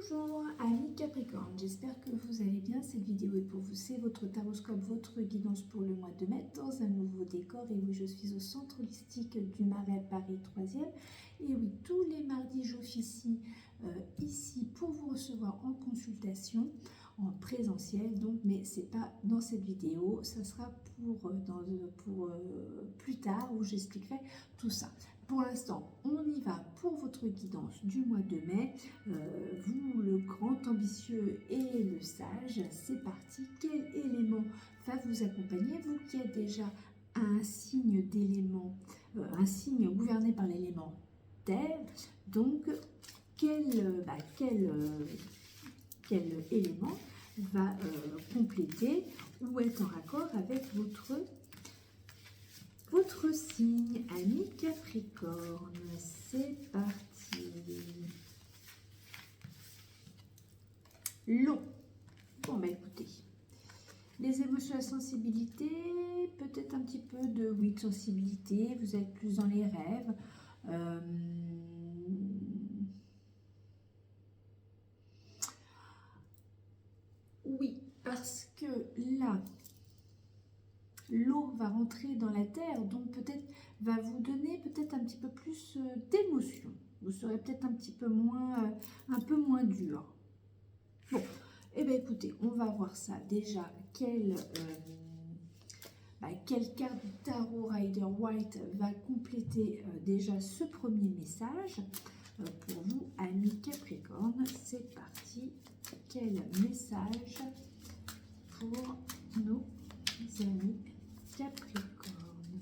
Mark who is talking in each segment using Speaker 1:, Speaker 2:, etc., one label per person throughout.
Speaker 1: Bonjour amis Capricorne, j'espère que vous allez bien. Cette vidéo est pour vous, c'est votre taroscope, votre guidance pour le mois de mai dans un nouveau décor. Et oui, je suis au centre holistique du Marais Paris 3e. Et oui, tous les mardis j'officie ici pour vous recevoir en consultation, en présentiel donc, mais c'est pas dans cette vidéo, ça sera pour plus tard où j'expliquerai tout ça. Pour l'instant, on y va pour votre guidance du mois de mai. Vous, le grand ambitieux et le sage, c'est parti. Quel élément va vous accompagner? Vous qui êtes déjà un signe d'élément, un signe gouverné par l'élément terre. Donc, quel élément va compléter ou être en raccord avec votre signe, ami Capricorne? C'est parti. L'eau. Bon, bah écoutez, les émotions, la sensibilité, peut-être un petit peu de, oui, de sensibilité, vous êtes plus dans les rêves. Oui, parce que là, l'eau va rentrer dans la terre, donc peut-être va vous donner peut-être un petit peu plus d'émotion. Vous serez peut-être un peu moins dur. Bon, et bien écoutez, on va voir ça. Déjà, quelle carte du Tarot Rider White va compléter déjà ce premier message pour vous, amis Capricorne. C'est parti. Quel message pour nos amis Capricorne?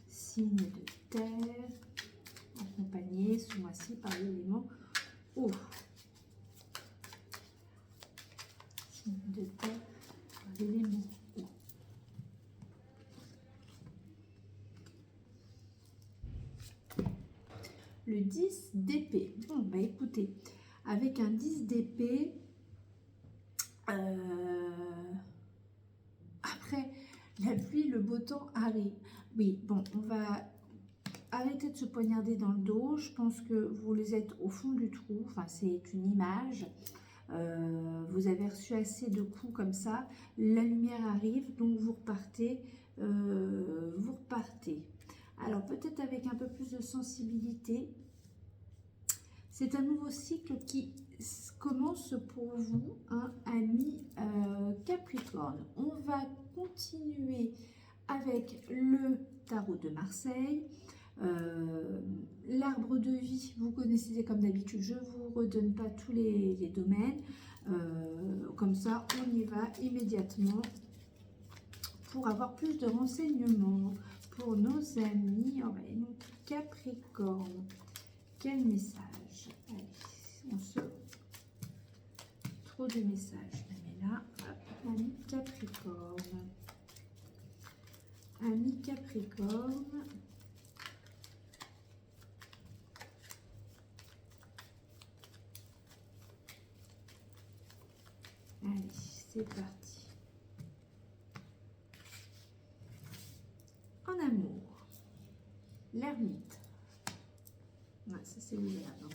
Speaker 1: Signe de terre, accompagné ce mois-ci par l'élément eau. Signe de terre par l'élément eau. Le 10 d'épée. Bon, bah écoutez, avec un 10 d'épée, après la pluie, le beau temps arrive. Oui, bon, on va arrêter de se poignarder dans le dos. Je pense que vous les êtes au fond du trou. Enfin, c'est une image. Vous avez reçu assez de coups comme ça. La lumière arrive, donc vous repartez. Alors, peut-être avec un peu plus de sensibilité. C'est un nouveau cycle qui commence pour vous, hein, ami Capricorne. On va continuer avec le tarot de Marseille. L'arbre de vie, vous connaissez comme d'habitude, je ne vous redonne pas tous les domaines. Comme ça, on y va immédiatement pour avoir plus de renseignements pour nos amis Capricorne. Quel message? Allez, on se... Trop de messages. Mais là, ami Capricorne. Ami Capricorne. Allez, c'est parti. En amour, l'ermite. Ouais, ça c'est ouvert, donc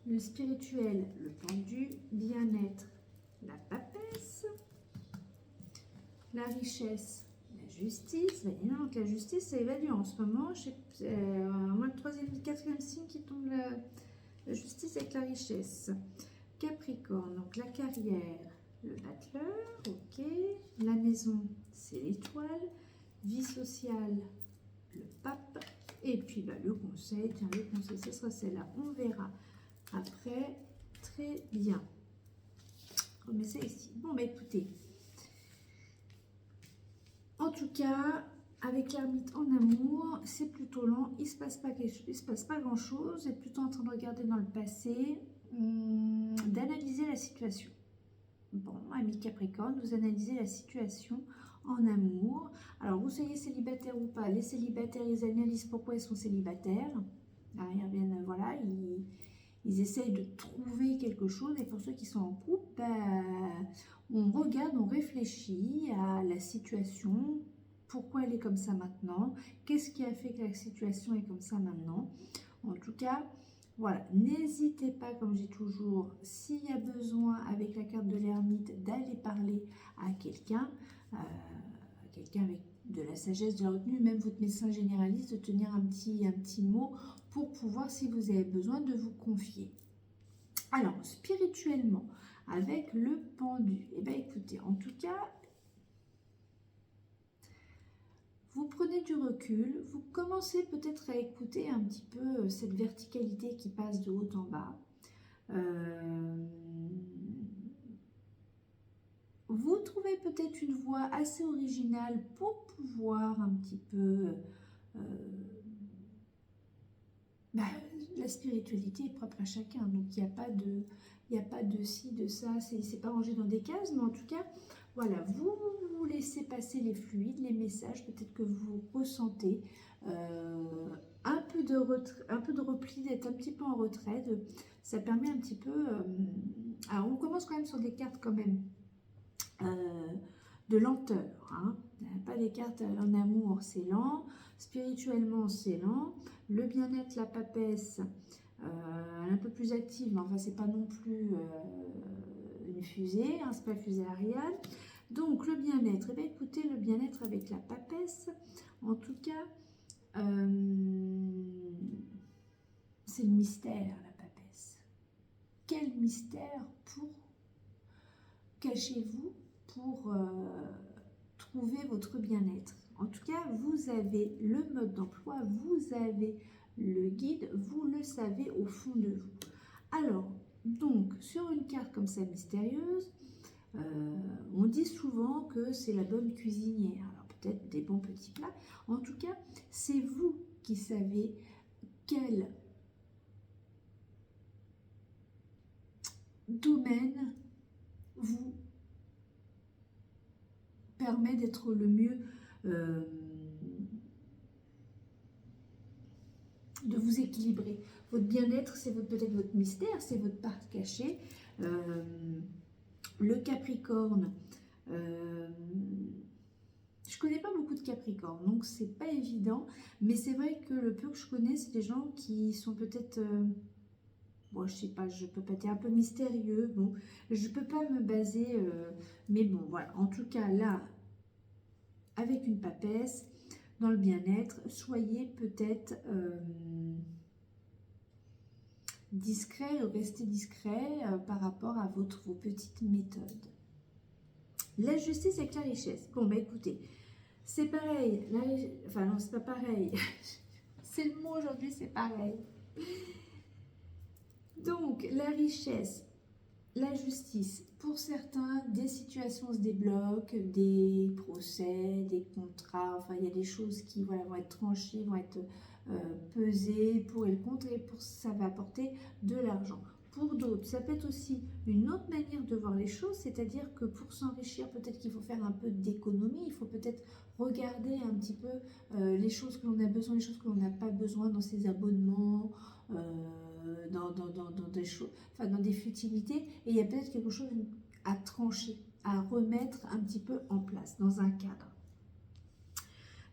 Speaker 1: le spirituel, le pendu, bien-être, la papesse, la richesse, la justice. Donc la justice, c'est évalué en ce moment. Moi, le 3e, 4e signe qui tombe la justice avec la richesse. Capricorne, donc la carrière, le battleur, ok. La maison, c'est l'étoile. Vie sociale, le pape. Et puis le conseil, tiens, le conseil, ce sera celle-là. On verra après. Très bien. On met ça ici. Bon, bah écoutez. En tout cas, avec l'ermite en amour, c'est plutôt lent. Il ne se passe pas grand-chose. Vous êtes plutôt en train de regarder dans le passé, d'analyser la situation. Bon, ami Capricorne, vous analysez la situation en amour. Alors, vous soyez célibataire ou pas, les célibataires, ils analysent pourquoi ils sont célibataires. Là, ils reviennent, voilà, ils essayent de trouver quelque chose. Et pour ceux qui sont en couple, on regarde, on réfléchit à la situation. Pourquoi elle est comme ça maintenant? Qu'est-ce qui a fait que la situation est comme ça maintenant? En tout cas, Voilà, n'hésitez pas, comme j'ai toujours, s'il y a besoin, avec la carte de l'ermite, d'aller parler à quelqu'un avec de la sagesse, de la retenue, même votre médecin généraliste, de tenir un petit mot pour pouvoir, si vous avez besoin, de vous confier. Alors, spirituellement, avec le pendu, eh bien écoutez, en tout cas, vous prenez du recul, vous commencez peut-être à écouter un petit peu cette verticalité qui passe de haut en bas. Vous trouvez peut-être une voie assez originale pour pouvoir un petit peu... la spiritualité est propre à chacun, donc il n'y a pas de ci, de ça, c'est pas rangé dans des cases, mais en tout cas, voilà, vous laissez passer les fluides, les messages, peut-être que vous ressentez un peu de repli, d'être un petit peu en retrait, ça permet un petit peu... alors on commence quand même sur des cartes quand même de lenteur, hein. Pas des cartes en amour, c'est lent, spirituellement c'est lent, le bien-être, la papesse, elle est un peu plus active, mais enfin c'est pas non plus une fusée, hein, c'est pas fusée Ariane. Donc le bien-être, eh bien, écoutez, le bien-être avec la papesse, en tout cas, c'est le mystère, la papesse. Quel mystère pour cachez-vous pour trouver votre bien-être. En tout cas, vous avez le mode d'emploi, vous avez le guide, vous le savez au fond de vous. Alors, donc, sur une carte comme ça mystérieuse, on dit souvent que c'est la bonne cuisinière. Alors, peut-être des bons petits plats. En tout cas, c'est vous qui savez quel domaine vous permet d'être le mieux, de vous équilibrer. Votre bien-être, c'est peut-être votre mystère, c'est votre part cachée. Le Capricorne, je connais pas beaucoup de Capricornes, donc c'est pas évident, mais c'est vrai que le peu que je connais, c'est des gens qui sont peut-être... bon, je sais pas, je peux pas dire un peu mystérieux, bon, je peux pas me baser, mais bon, voilà, en tout cas, là, avec une papesse, dans le bien-être, soyez peut-être discret, restez discret par rapport à vos petites méthodes. La justice avec la richesse. Bon, bah écoutez, c'est pareil, enfin non, c'est pas pareil, c'est le mot aujourd'hui, c'est pareil. Donc, la richesse, la justice, pour certains, des situations se débloquent, des procès, des contrats, enfin il y a des choses qui voilà, vont être tranchées, vont être pesées pour et le contre, et ça va apporter de l'argent. Pour d'autres, ça peut être aussi une autre manière de voir les choses, c'est-à-dire que pour s'enrichir, peut-être qu'il faut faire un peu d'économie, il faut peut-être regarder un petit peu les choses que l'on a besoin, les choses que l'on n'a pas besoin dans ses abonnements, dans des choses, enfin dans des futilités, et il y a peut-être quelque chose à trancher, à remettre un petit peu en place dans un cadre.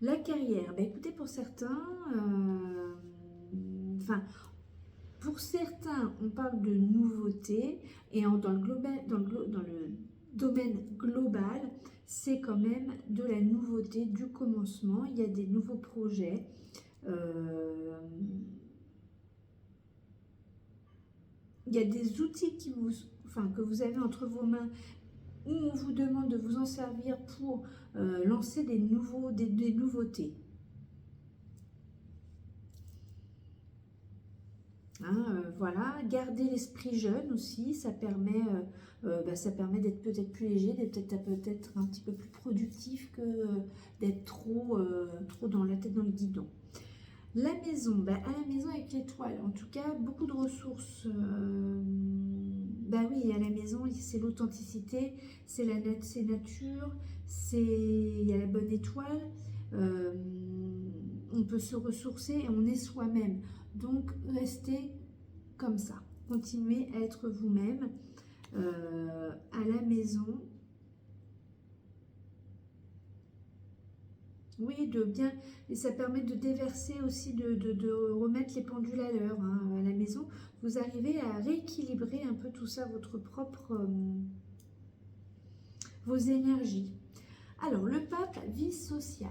Speaker 1: La carrière, bah écoutez, pour certains, pour certains, on parle de nouveauté, et dans le domaine global, c'est quand même de la nouveauté, du commencement. Il y a des nouveaux projets. Il y a des outils que vous avez entre vos mains, où on vous demande de vous en servir pour lancer des nouveautés. Hein, voilà, garder l'esprit jeune aussi, ça permet d'être peut-être plus léger, d'être peut-être un petit peu plus productif que d'être trop dans la tête dans le guidon. La maison, à la maison avec l'étoile, en tout cas, beaucoup de ressources. Oui, à la maison, c'est l'authenticité, c'est nature, il y a la bonne étoile, on peut se ressourcer et on est soi-même. Donc, restez comme ça, continuez à être vous-même à la maison. Oui, de bien, et ça permet de déverser aussi, de remettre les pendules à l'heure hein, à la maison. Vous arrivez à rééquilibrer un peu tout ça, votre propre, vos énergies. Alors, le pape, vie sociale.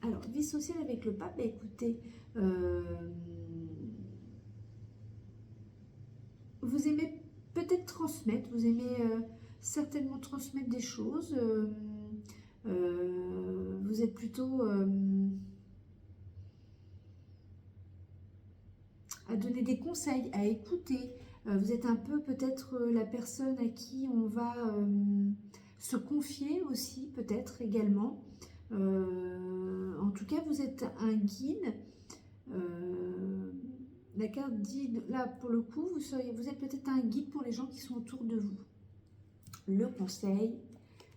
Speaker 1: Alors, vie sociale avec le pape, bah, écoutez, vous aimez peut-être transmettre, vous aimez certainement transmettre des choses. Vous êtes plutôt à donner des conseils, à écouter. Vous êtes un peu peut-être la personne à qui on va se confier aussi, peut-être également. En tout cas, vous êtes un guide. La carte dit, là pour le coup, vous êtes peut-être un guide pour les gens qui sont autour de vous. Le conseil,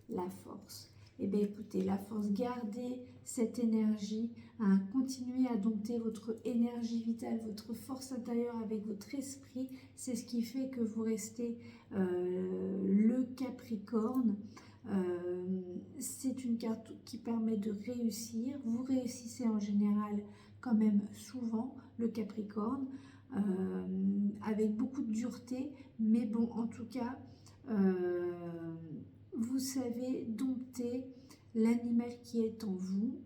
Speaker 1: la force. Eh bien écoutez, la force, gardez cette énergie, hein, continuez à dompter votre énergie vitale, votre force intérieure avec votre esprit. C'est ce qui fait que vous restez le Capricorne. C'est une carte qui permet de réussir. Vous réussissez en général quand même souvent, le Capricorne, avec beaucoup de dureté. Mais bon, en tout cas, vous savez dompter l'animal qui est en vous.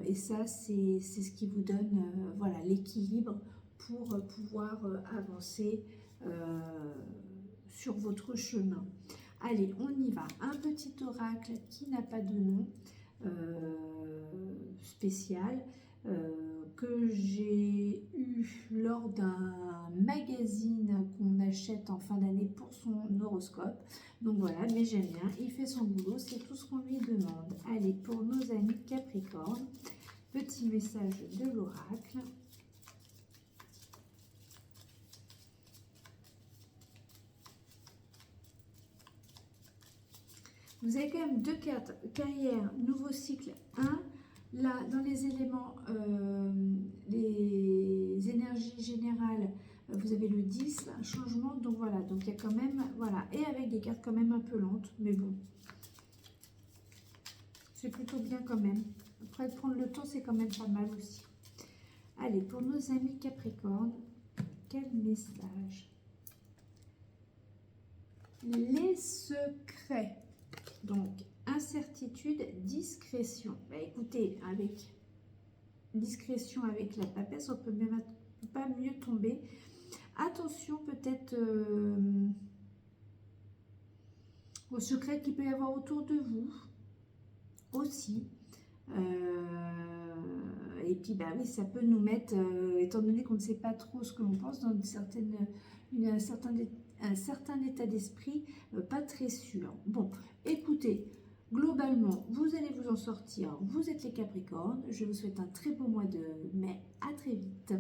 Speaker 1: Et ça, c'est ce qui vous donne voilà, l'équilibre pour pouvoir avancer sur votre chemin. Allez, on y va. Un petit oracle qui n'a pas de nom spécial que j'ai eu lors d'un magazine qu'on achète en fin d'année pour son horoscope. Donc voilà, mais j'aime bien, il fait son boulot, c'est tout ce qu'on lui demande. Allez, pour nos amis Capricorne, petit message de l'oracle. Vous avez quand même deux cartes, carrière, nouveau cycle 1. Là, dans les éléments, les énergies générales, vous avez le 10, un changement, donc voilà, donc il y a quand même, voilà, et avec des cartes quand même un peu lentes, mais bon, c'est plutôt bien quand même. Après, prendre le temps, c'est quand même pas mal aussi. Allez, pour nos amis Capricorne, quel message? Les secrets. Donc, incertitude, discrétion. Bah, écoutez, avec discrétion avec la papesse, on peut même pas mieux tomber. Attention peut-être aux secrets qu'il peut y avoir autour de vous aussi. Et puis, bah oui, ça peut nous mettre, étant donné qu'on ne sait pas trop ce que l'on pense, dans un certain état d'esprit pas très sûr. Bon, écoutez, globalement, vous allez vous en sortir. Vous êtes les Capricornes. Je vous souhaite un très beau mois de mai. À très vite.